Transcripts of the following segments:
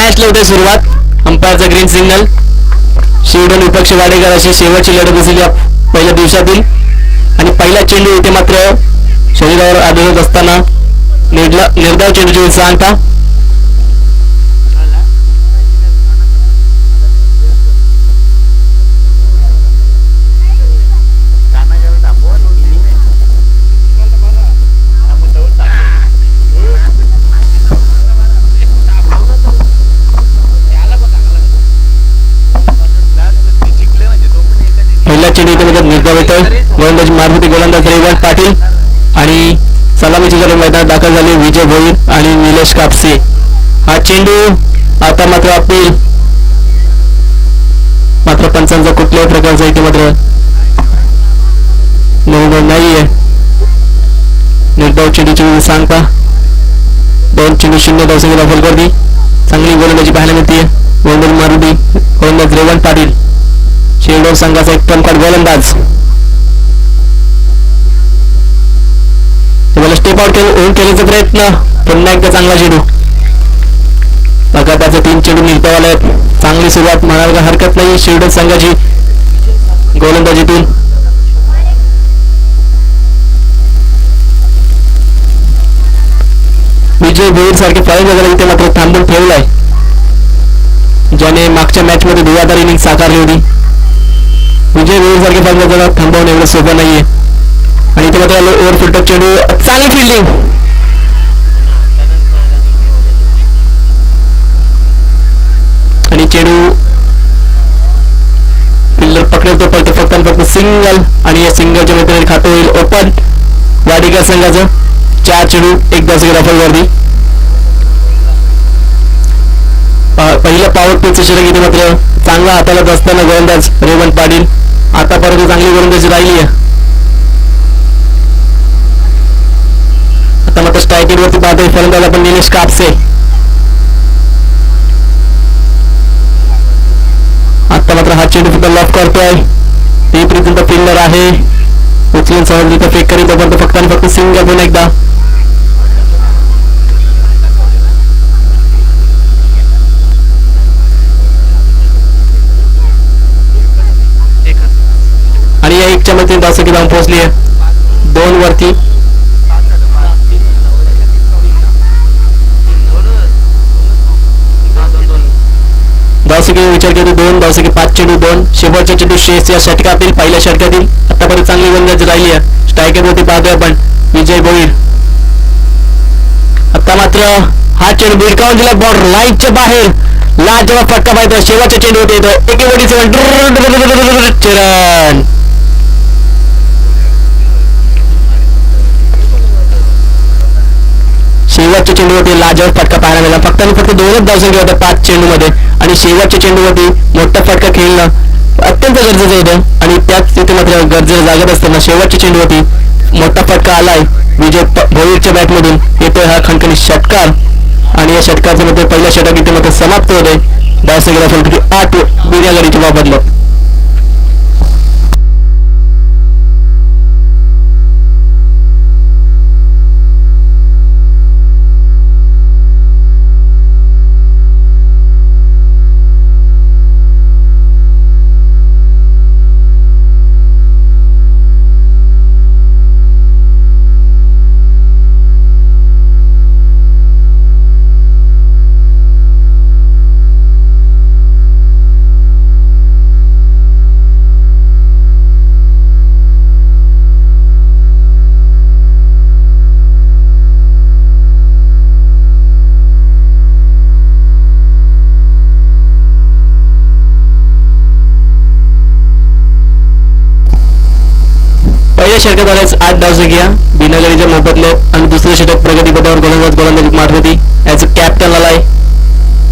मॅचला होते सुरुवात. अंपायरचा ग्रीन सिग्नल. शिवडोन विपक्ष वाडेकर अशी शेवटची लढत असेल या पहिल्या दिवसातील. आणि पहिला चेंडू इथे मात्र शरीरावर आदळत असताना निर्धाव चेंडूची सांगता. निर्धाव येतोय. गोलंदाजी मारती गोलंदाज रेवंत पाटील आणि सलामीची जरी मैदानात दाखल झाले विजय भोईर आणि निलेश कापसे. हा चेंडू आता मात्र अपील मात्र पंचांचा कुठल्याही प्रकारचा इथे मात्र निर्णय नाहीये. निर्धाव चेंडूची सांगता 2 चेंडू 0 धावसंख्या दाखल करते. चांगली गोलंदाजी पाहायला मिळते. गोलंदाज मारुती गोलंदाज रेवंत पाटील शेवडोन संघाचा एक प्रमुख गोलंदाज. मला स्टेप आउट होऊन केल्याचा प्रयत्न. पुन्हा एकदा चांगला चेंडू. लगातारचे 3 चेंडू निर्धावाला आहेत. चांगली सुरुवात म्हणायला हरकत नाही शेवडोन संघाची गोलंदाजीतून. विजय भोईर सारखे फलंदाजाला इथे मात्र थांबून ठेवलाय ज्याने मागच्या मॅच मध्ये धुवाधार इनिंग साकारली होती. विजय भोईर सारखे फलंदाजाला थांबवणं एवढं सोपं नाहीये. आणि इथे मात्र ओव्हर फुलटॉप चेंडू. चांगली फिल्डिंग. आणि चेंडू फिल्डर पकडेल तो पडतो फक्त फक्त सिंगल. आणि या सिंगलच्या मध्ये खातं होईल ओपन वाडेकर संघाचं. 4 चेंडू 1 धावसंख्या दाखल करते. पहिलं पॉवर प्लेचं षटक इथे मात्र चांगला हाताळत असताना गोलंदाज रेवंत पाटील. आतापर्यंत चांगली गोलंदाजी राहिली आहे. आता मात्र स्ट्रायकेट वरती पाहतोय फलंदाज आपण निलेश कापसे. आता मात्र हा चेंडू सुद्धा लॉक करतोय. ते पर्यंत फिल्डर आहे उचलून सहजरित्या फेक करीत तोपर्यंत फक्त आणि फक्त सिंगल पुन्हा एकदा. आणि या 1च्या मध्ये धावसंख्या जाऊन पोहोचली आहे 2 वरती. धावसंख्येचा विचार केला 2 धावसंख्या 5 चेंडू 2. शेवटच्या चेंडू शेष या षटकातील पहिल्या षटकातील आतापर्यंत चांगली गोलंदाजी राहिली आहे. स्ट्रायकर वरती पाहतोय आपण विजय भोईर. आता मात्र हा चेंडू भिडकावून दिला बॉल लाईनच्या बाहेर. लाजवाब फटका पाहिजे. शेवटच्या चेंडू होते एके बोटीचं चरण. शेवटच्या चेंडूवरती लाजवाब फटका पाहायला मिळाला. फक्त आणि फक्त 2च धावसंख्या होत्या 5 चेंडूमध्ये. आणि शेवटच्या चेंडूवरती मोठा फटका खेळणं अत्यंत गरजेचं होतं. आणि त्याच तिथे मात्र गरजेला जागत असताना शेवटच्या चेंडूवरती मोठा फटका आलाय विजय भोईरच्या बॅटमधून. येतोय हा खणखणी षटकार. आणि या षटकाचं मध्ये पहिल्या षटक इथे मात्र समाप्त होते. धावसंख्या फक्त 8 बिना गाडीच्या बाबतलं. पहिल्या षटकात आल्यास 8 धावसंख्या बिनागडीच्या मोबदले. आणि दुसरे षटक प्रगतीपथावर गोलंदाजी मारती ॲज अ कॅप्टन आलाय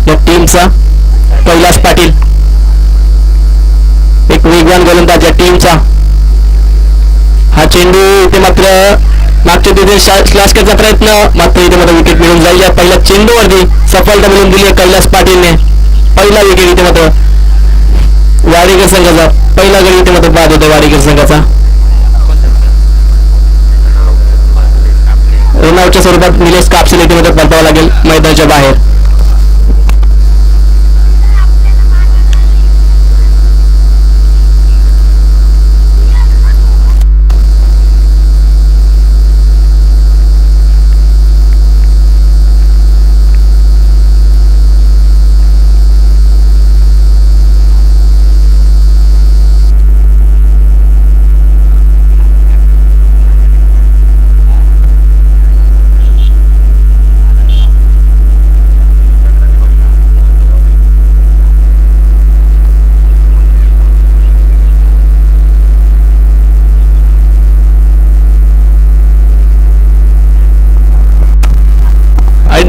या टीमचा कैलास पाटील. एक वेगवान गोलंदाज या टीमचा. हा चेंडू इथे मात्र मागच्या तिथे स्लॅश करण्याचा प्रयत्न मात्र इथे मात्र विकेट मिळून जाईल. या पहिल्या चेंडूवरती सफलता मिळून दिली आहे कैलास पाटीलने. पहिला विकेट इथे मात्र वाडेकर संघाचा. पहिला गडी इथे मात्र बाद होता वाडेकर संघाचा. रनआउटच्या स्वरूपात निलेश कापसे इथे मात्र परतावा लागेल मैदानाच्या बाहेर.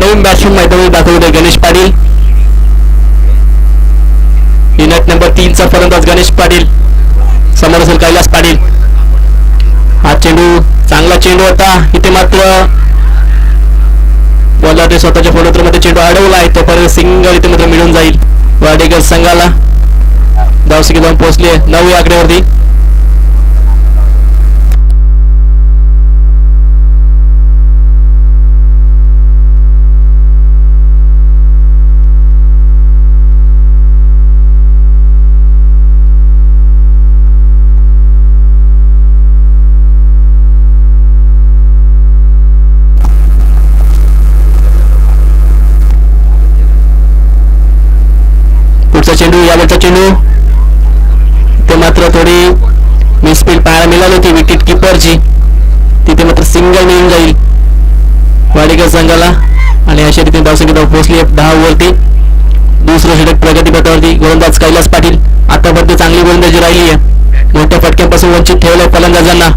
नवीन बॅट्समन मैदानात दाखवले गणेश पाटील. युनिट नंबर 3 चा फलंदाज गणेश पाटील, समोर असेल कैलास पाटील. हा चेंडू चांगला चेंडू होता, इथे मात्र बॉलरने स्वतःच्या फॉलोथ्रूमध्ये चेंडू अडवला आहे. तोपर्यंत सिंगल इथे मात्र मिळून जाईल वाडेकर संघाला. धावसंख्या जाऊन पोहोचली आहे 9 या आकड्यावरती. चेंडू यावरचा चेंडू ते मात्र थोडी मिसफील्ड पाहायला मिळाली होती विकेट किपरची. तिथे मात्र सिंगल मिळून जाईल वाडेकर संघाला. आणि अशा रीतीने धावसंख्या पोहोचली 10 ओव्हरती. दुसरं षटक प्रगतीपथावरती गोलंदाज कैलास पाटील. आतापर्यंत चांगली गोलंदाजी राहिली आहे, मोठ्या फटक्यांपासून वंचित ठेवलंय फलंदाजांना.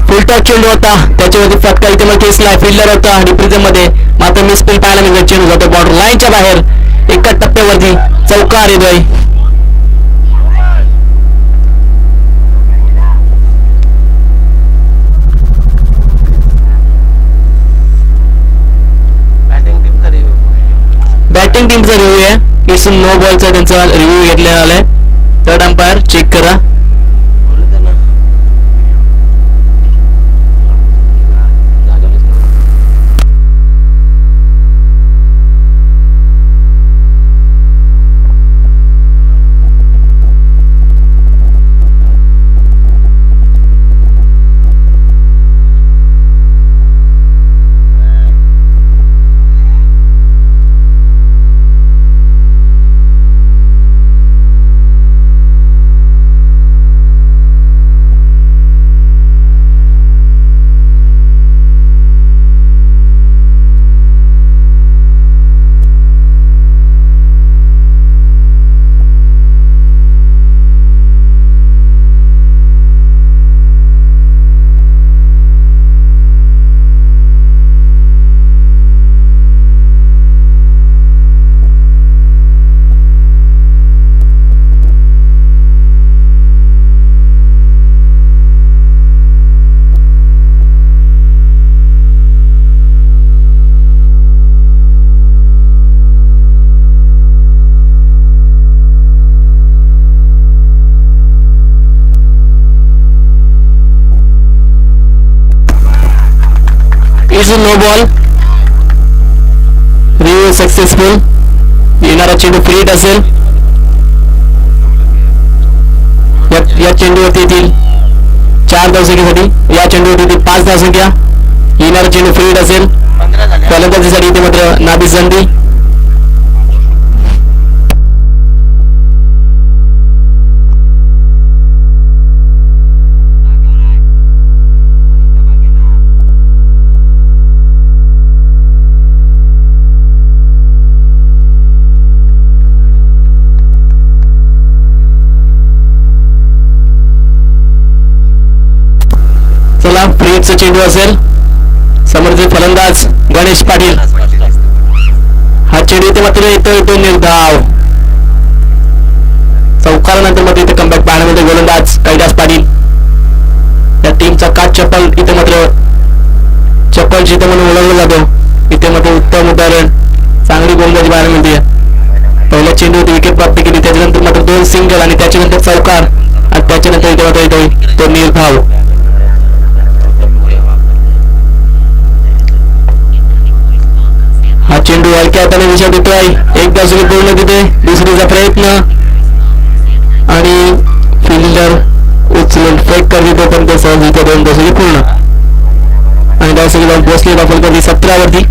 फुलटॉस चेंडू होता, त्याच्यावरती फटका इथे मग केसला फिल्डर होता रिप्रिझम मध्ये, मात्र मिसफील्ड पाहायला मिळतो. चेंडू जातो बॉर्डर लाईनच्या बाहेर, एका टप्प्यावरती चौकार येतोय. बॅटिंग टीमचा रिव्ह्यू आहे, इसून नो बॉलचा त्यांचा रिव्ह्यू घेतलेला आलाय. थर्ड अंपायर चेक करा. No ball, review successful. येणारा चेंडू फ्रीट असेल. या चेंडूवरती येतील 4 धावसंख्येसाठी, या चेंडूवरती येतील 5 धावसंख्या. येणारा चेंडू फ्रीट असेल. फलंदाजीसाठी इथे मात्र नाबी संधी. फ्रीटचा चेंडू असेल. समोरचे फलंदाज गणेश पाटील. हा चेंडू इथे मात्र येतो निर्धाव. चौकारानंतर मात्र इथे कमबॅक पाहण्यामध्ये गोलंदाज कैलास पाटील. या टीमचा काच चप्पल इथे मात्र चप्पल जिथे म्हणून ओळखला जातो. इथे मात्र उत्तम उदाहरण, चांगली गोलंदाजी पाहायला मिळते. पहिल्या चेंडूवरती विकेट प्राप्त केली, त्याच्यानंतर मात्र 2 सिंगल आणि त्याच्यानंतर चौकार आणि त्याच्यानंतर इथे मात्र येतोय तो निर्धाव. हा चेंडू हलक्या हाताने दिशा देतोय. एक धावसंख्या पूर्ण तिथे, दुसरीचा प्रयत्न आणि फिल्डर उचलून फेक कर देतो, पण ते सहज इथे 2 धावसंख्या पूर्ण आणि धावसंख्या जाऊन पोहोचली फलंदाजी 17 वरती.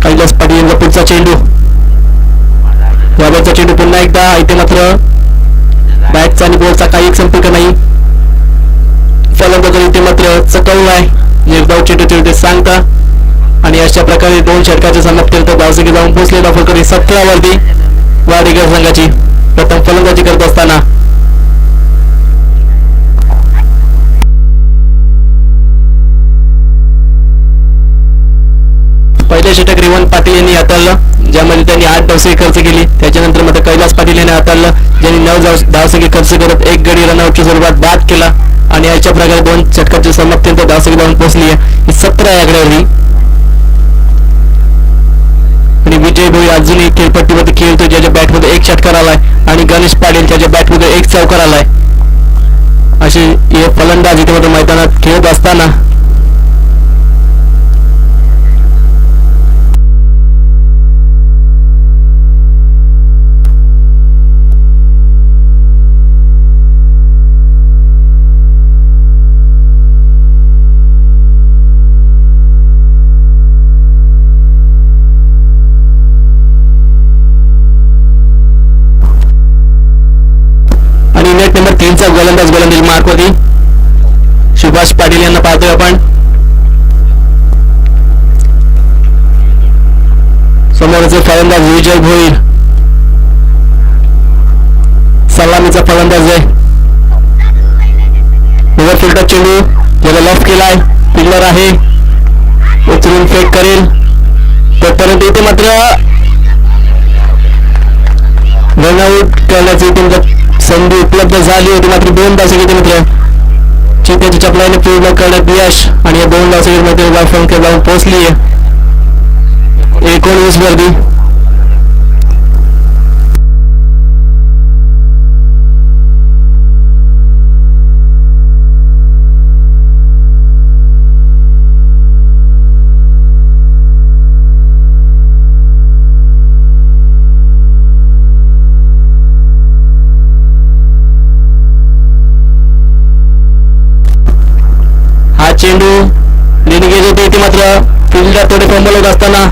कैलास पाटील यांचा पुढचा चेंडू, याबाचा चेंडू पुन्हा एकदा. इथे मात्र बॅटचा आणि बॉलचा काही संपर्क नाही. फलंदाज इथे मात्र चकवलाय. निर्धाव चेंडू ते सांगता आणि अशा प्रकारे 2 षटकाच्या समाप्तीनंतर धावसंख्या जाऊन पोहोचले फलकरी 17 वरती वाडेकर संघाची. प्रथम फलंदाजी करत असताना पहिले षटक रिवन पाटील यांनी हाताळलं, ज्यामध्ये त्यांनी 8 धावसंख्या खर्च केली. त्याच्यानंतर मात्र कैलास पाटील यांनी हाताळलं, ज्यांनी 9 धावसंख्या खर्च करत 1 गडी रनआउटच्या स्वरूपात बाद केला आणि अशा प्रकारे 2 षटकाच्या समाप्तीनंतर धावसंख्या जाऊन पोहोचली आहे 17 या आकड्यावरती. आणि विजय भोई अजूनही खेळपट्टीमध्ये खेळतो, ज्याच्या बॅटमध्ये 1 षटकार आलाय आणि गणेश पाटील ज्याच्या बॅटमध्ये 1 चौकार आलाय. असे हे फलंदाज इथे मात्र मैदानात खेळत असताना नेट नंबर 3चा गोलंदाज मार्कवरती सुभाष पाटील यांना पाहतोय आपण. समोरचे फलंदाज विजय भोईर, सलामीचा फलंदाज आहे. ओव्हरफिल्डर चेंडू ज्याला लॉफ केलाय, फिल्डर आहे, उचलून फेक करेल तोपर्यंत इथे मात्र रनआउट करण्याची संधी उपलब्ध झाली होती. मात्र 2 धावसंख्येचे मित्र चित्याच्या चपलाने पूर्ण करण्यात यश आणि या 2 धावसंख्येमध्ये धावसंख्या जाऊन पोहोचली आहे 19 वरती. चेंडू लिनिगेज होते इथे मात्र फिल्डर थोडे फंबल होत असताना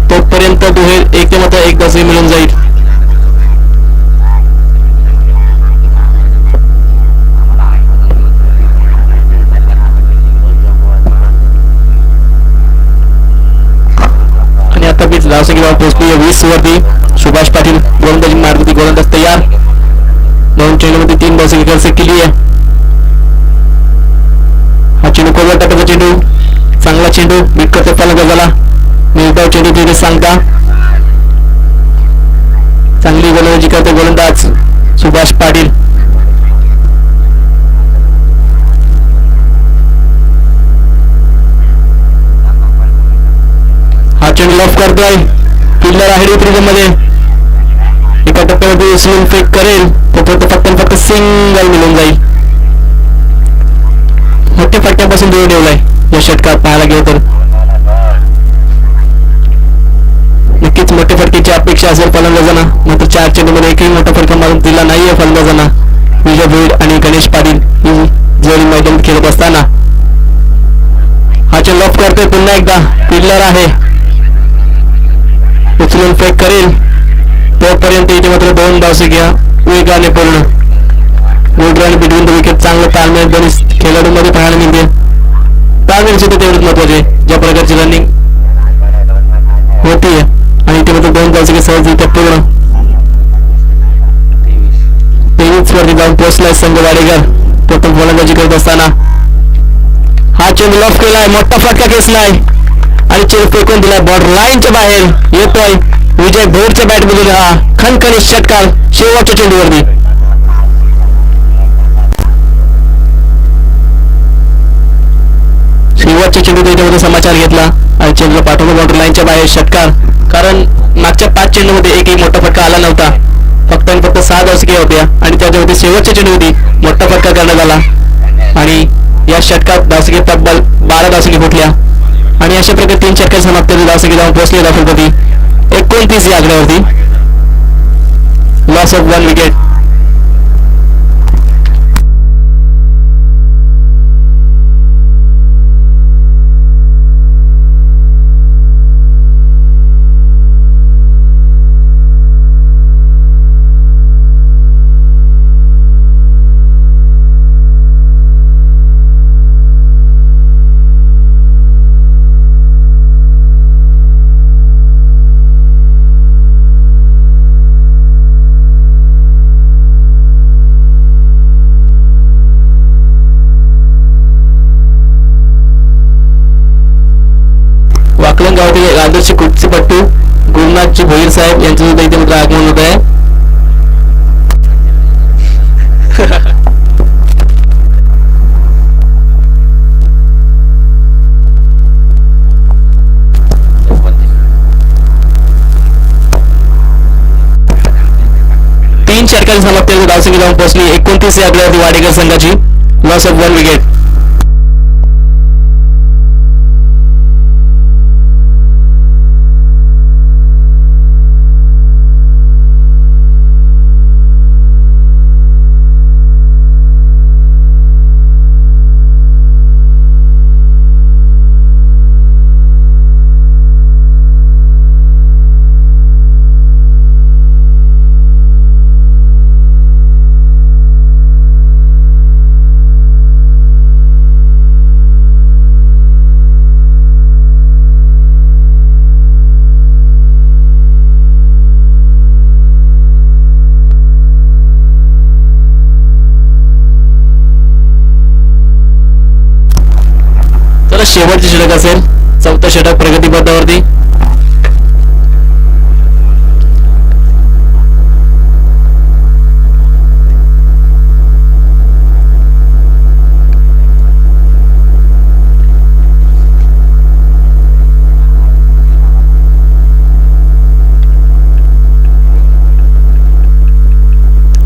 तोपर्यंत दुहेर एक मात्र 1 धावसंख्या मिळून जाईल. आणि आता बीच धावसंख्या पोहोचली 20 वरती. सुभाष पाटील गोलंदाजी मारती, गोलंदाज तयार. 2 चेंडूमध्ये 3 धावसंख्या खर्च केली आहे. हा चेंडू कोवळा टाकायचा चेंडू, चांगला चेंडू बीट करतो फलंदाजाला. निर्धाव चेंडू तिथे सांगता, चांगली गोलंदाजी करते गोलंदाज सुभाष पाटील. हा चेंडू लॉफ करतोय, फिल्डर आहे मध्ये. एका टप्प्यामध्ये उचलून फेक करेल तो फक्त सिंगल मिळून जाईल. मोठ्या फटक्यापासून दूर ठेवलाय या षटकात पाहायला गेलं तर. नक्कीच मोठ्या फटकेची अपेक्षा असेल फलंदाजांना, मात्र 4 चेंडूमध्ये एकही मोठा फटका मारून दिला नाहीये फलंदाजांना. विजय भोईर आणि गणेश पाटील ही जोडी मैदान खेळत असताना हा चेंडू लॉफ करतोय पुन्हा एकदा. फिल्डर आहे, उचलून फेक करेल तोपर्यंत इथे मात्र 2 धावसंख्या वेगाने पूर्ण. Good run between the wicket, चांगलं ताळमेळ दोन्ही खेळाडूंमध्ये पाहायला मिळते. ताळमेळ सुद्धा तेवढंच महत्वाचे, ज्या प्रकारची रनिंग होतीये आणि इथे मात्र 2 धावसंख्या सहजरित्या पूर्ण. 23 वरती जाऊन पोहोचलाय संघ वाडेकर. प्रथम फलंदाजी करत असताना हा चेंडू लॉफ केलाय, मोठा फटका खेचलाय आणि चेंडू फेकून दिलाय बॉर्डर लाईनच्या बाहेर. येतोय विजय भोईरच्या बॅटमधून हा खणखणीत षटकार शेवटच्या चेंडूवरती. शेवटच्या चेंडूत याच्यामध्ये समाचार घेतला आणि चेंडूला पाठवलं बॉर्डर लाईनच्या बाहेर षटकार. कारण मागच्या 5 चेंडूमध्ये एकही मोठा फटका आला नव्हता, फक्त 6 धावसंख्या होत्या आणि त्याच्यामध्ये शेवटच्या चेंडूमध्ये मोठा फटका करण्यात आला आणि या षटकात धावसंख्या तब्बल 12 धावसंख्या फुटल्या आणि अशा प्रकारे 3 षटकार समाप्तीमध्ये धावसंख्या जाऊन पोहोचले दाखलपती 29 या आकड्यावरती. Loss of 1 wicket. चिपळूण गावातील आदर्श कुस्तीपट्टू गुरुनाथजी भोईर साहेब यांचं सुद्धा इथे मात्र आगमन होत आहे. तीन षटकांची समाप्ती धावसंख्या जाऊन पोहोचली 29 या आकड्यावरती वाडेकर संघाची. Loss of 1 wicket. शेवटचे षटक असेल. चौथा षटक प्रगतीपथावरती.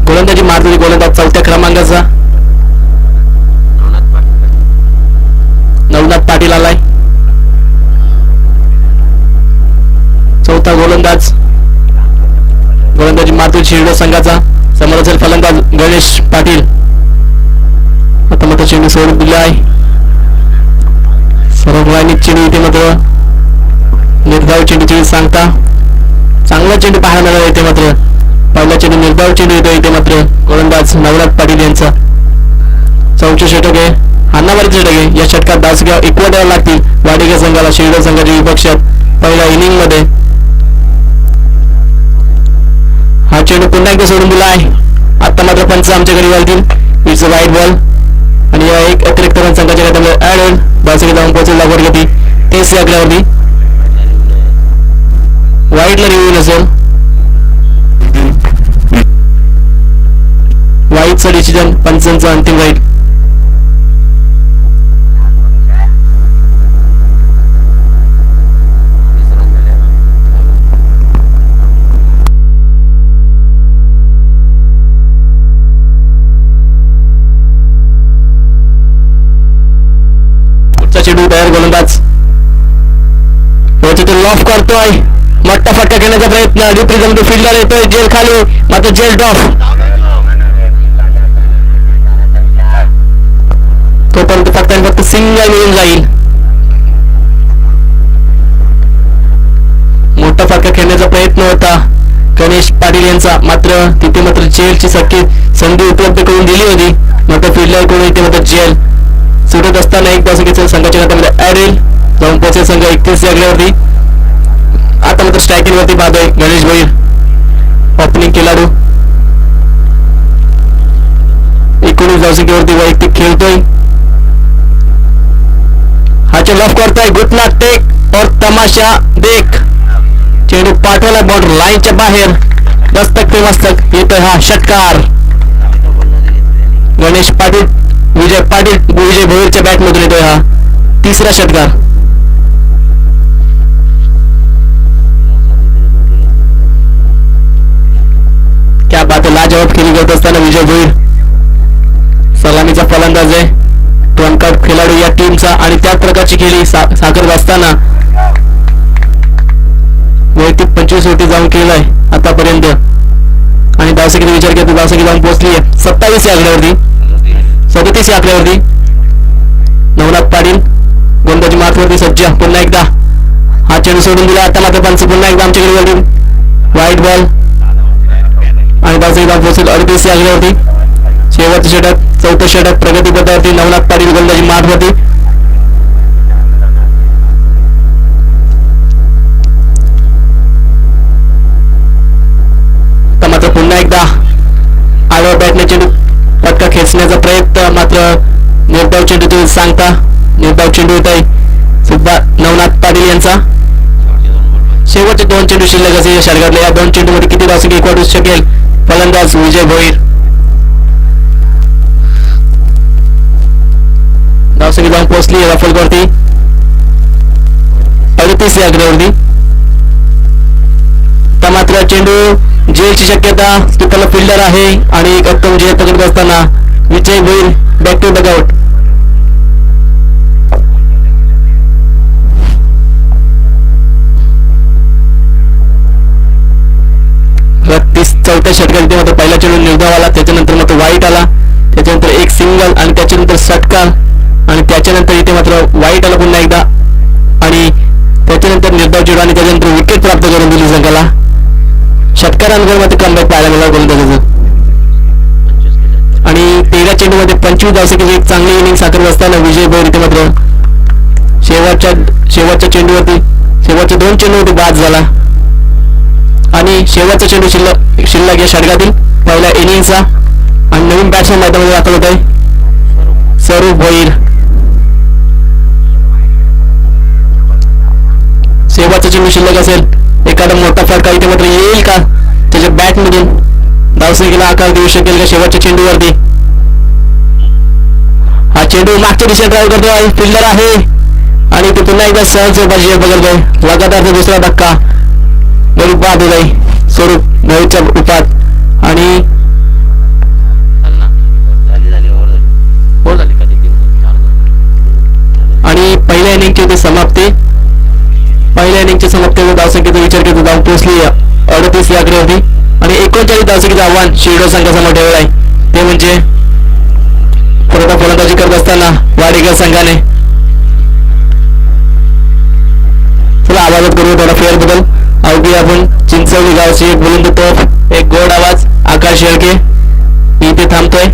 गोलंदाजी मारलेली गोलंदाज चौथ्या क्रमांकाचा नवनाथ पाटील आलाय. चौथा गोलंदाज गोलंदाजी मारतील शिरडो संघाचा. समोर असेल फलंदाज गणेश पाटील. आता मात्र चेंडू सोडून दिला आहे. सर्व चेंडू इथे मात्र निर्धाव चेंडूची सांगता चांगला चेंडू पाहायला मिळाला. इथे मात्र पहिला चेंडू निर्धाव चेंडू येतो. इथे मात्र गोलंदाज नवनाथ पाटील यांचा. चौथे षटक आहे. हाणामारीचे षटक आहे. या षटकात धावसंख्या एकवट द्याव्या लागतील वाडेकर संघाला शिरडो संघाच्या विपक्षात. पहिल्या इनिंग मध्ये हा चेंडू पुन्हा एकदा सोडून दिला आहे. आता मात्र पंच आमच्याकडे घालतील. इट्स अ वाईट बॉल आणि या एक अतिरिक्त रन संघाच्या खात्यामध्ये ऍड होईल. धावसंख्या जाऊन पोहोचेल लागवड गती 30 या आकड्यावरती. वाईटला रिव्ह्यू नसेल. वाईटचा डिसिजन पंचांचा अंतिम राहील. चेंडू तयार. गोलंदाज लॉफ करतोय. मोठा फटका घेण्याचा प्रयत्न. रिप्रेझेंट फिल्डर येतोय जेल खाली. मात्र जेल डॉफ. तोपर्यंत फक्त सिंगल मिळून जाईल. मोठा फटका खेळण्याचा प्रयत्न होता गणेश पाटील यांचा. मात्र तिथे मात्र जेलची संधी उपलब्ध करून दिली होती. मात्र फिल्डर कडून इथे मात्र जेल सुटत असताना एक धावसंख्येच्या संघाच्या खात्यामध्ये ऍड येईल. जाऊन पोहोचेल संघ 31 या आकड्यावरती. आता मात्र स्ट्रायकिंग वरती पाहतोय गणेश भोईर. ओपनिंग खेळाडू 19 धावसंख्येवरती वैयक्तिक खेळतोय. हा चेंडू ऑफ करतोय. घुटना टेक और तमाशा देख. चेंडू पाठवला बॉर्डर लाईनच्या बाहेर. दस्तक ते मस्तक येतोय हा षटकार. गणेश पाटील विजय भोईरच्या बॅट मधून येतोय हा तिसरा षटकार. क्या बात आहे. लाजवाब खेळी करत असताना विजय भोईर सलामीचा फलंदाज आहे. टोनकाट खेळाडू या टीमचा आणि त्याच प्रकारची खेळी साकारत असताना वैयक्तिक 25 ओटी जाऊन केलाय आतापर्यंत. आणि धावसंख्येचा विचार केला तर धावसंख्या जाऊन पोहोचली आहे 27 या आकड्यावरती. 37 या आकड्यावरती. नवनाथ पाटील गोलंदाजी मार्फवरती सज्ज. पुन्हा एकदा हा चेंडू सोडून दिला. आता मात्र पंच पुन्हा एकदा आमच्याकडे वळतील. वाईट बॉल आणि धावसंख्या पोहोचेल 38 या आकड्यावरती. शेवटचं षटक चौथं षटक प्रगतीपथावरती. नवनाथ पाटील गोलंदाजी मार्फवरती. मात्र पुन्हा एकदा आडवा बॅटने चेंडू फटका खेचण्याचा प्रयत्न. मात्र निर्धाव चेंडू तुम्ही सांगता निर्धाव चेंडू होत आहे सुद्धा नवनाथ पाटील यांचा. शेवटचे 2 चेंडू शिल्लक असे या षटकातल्या या 2 चेंडूमध्ये किती धावसंख्या वाढू शकेल फलंदाज विजय भोईर. धावसंख्या जाऊन पोहोचली या फलकावरती 38 या आकड्यावरती. तर मात्र चेंडू जेलची शक्यता त्याला फिल्डर आहे आणि एक उत्तम जेल पकडत असताना विजय भोईर बॅक टू डगआउट. 34व्या षटकात मात्र पहिला चेंडू निर्धाव आला, त्याच्यानंतर मात्र वाईट आला, त्याच्यानंतर एक सिंगल आणि त्याच्यानंतर षटकार आणि त्याच्यानंतर इथे मात्र वाईट आला पुन्हा एकदा आणि त्याच्यानंतर निर्धाव चेंडू आणि त्याच्यानंतर विकेट प्राप्त करून दिली संघाला. षटकारांवर मात्र कमबॅक पाहायला मिळाला गोलंदाजाचं आणि 13 चेंडूमध्ये 25 धावसंख्येची एक चांगली इनिंग साकारत असताना विजय भोईर इथे मात्र शेवटच्या चेंडूवरती शेवटच्या 2 चेंडूवरती बाद झाला आणि शेवटचा चेंडू शिल्लक या षटकातील पहिल्या इनिंगचा आणि नवीन बॅट्समन मैदानामध्ये दाखल होत आहे स्वरूप भोईर. शेवटचा चेंडू शिल्लक असेल, एखादा मोठा फटका इथे मात्र येईल का त्याच्या बॅटमधून, धावसंख्येला आकार देऊ शकेल का शेवटच्या चेंडूवरती. हा चेंडू मागच्या दिशेने ड्राईव्ह करतोय, फिल्डर आहे आणि ते पुन्हा एकदा सहज बाजी बघतोय. लगातार दुसरा धक्का बरी बाद होत आहे स्वरूप भोईरच्या उपात आणि पहिल्या इनिंगची होती समाप्ती. पहिल्या इनिंगच्या समाप्तीवर धावसंख्येचा विचार करतो धाव पोहोचली 38 या आकड्यावरती आणि 39 धावसंख्येचं आव्हान शिरडो संघासमोर ठेवलं आहे, ते म्हणजे पुरवठा फलंदाजी करत असताना वाडेकर संघाने. चला आवाजात करू थोडा फेअर बदल. अवघी आपण चिंचवली गावची एक बुलंद तोफ, एक गोड आवाज आकाश शेळके इथे थांबतोय.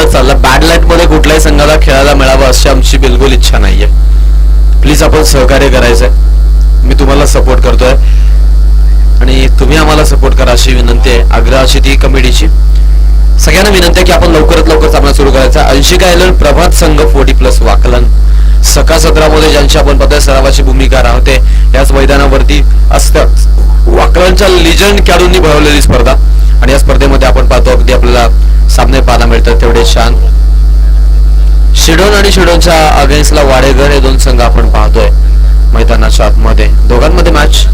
चालत चाललं. बॅड लाईट मध्ये कुठल्याही संघाला खेळायला मिळावं अशी आमची बिलकुल इच्छा नाहीये. प्लीज आपण सहकार्य करायचंय. मी तुम्हाला सपोर्ट करतोय आणि तुम्ही आम्हाला सपोर्ट करा अशी विनंती आहे. आग्रह अशी ती कमिटीची सगळ्यांना विनंती आहे की आपण लवकरात लवकर सामना सुरू करायचा. अंशिका आयलंड प्रभात संघ 40+ वाकलन सका सत्रामध्ये ज्यांची आपण पद सरावाची भूमिका राहते याच मैदानावरती असतात. वाकलनच्या लिजंड खेळाडूंनी भरवलेली स्पर्धा आणि या स्पर्धेमध्ये आपण पाहतो अगदी आपल्याला सामने पाहायला मिळतात तेवढे छान. शिडोन आणि शिडोनच्या अगेन्स्टला वाडेघर हे दोन संघ आपण पाहतोय मैदानाच्या आतमध्ये. दोघांमध्ये मॅच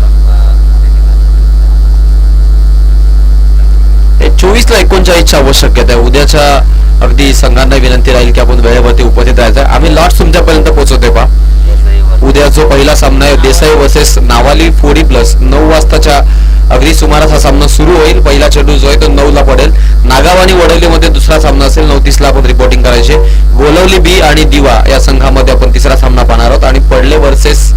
24ला 39ची आवश्यकता आहे. उद्याच्या अगदी संघांना विनंती राहील की आपण वेळेवरती उपस्थित राहायचं. आम्ही लॉट्स तुमच्यापर्यंत पोहोचवते पा. उद्या जो पहिला सामना आहे देसाई वर्सेस नावाली 40+, 9 वाजताच्या अगदी सुमारास हा सामना सुरू होईल. पहिला चेंडू जो आहे तो 9ला पडेल. नागाव आणि वडवलीमध्ये दुसरा सामना असेल. 9:30ला आपण रिपोर्टिंग करायचे. गोलवली बी आणि दिवा या संघामध्ये आपण तिसरा सामना पाहणार आहोत आणि पडले वर्सेस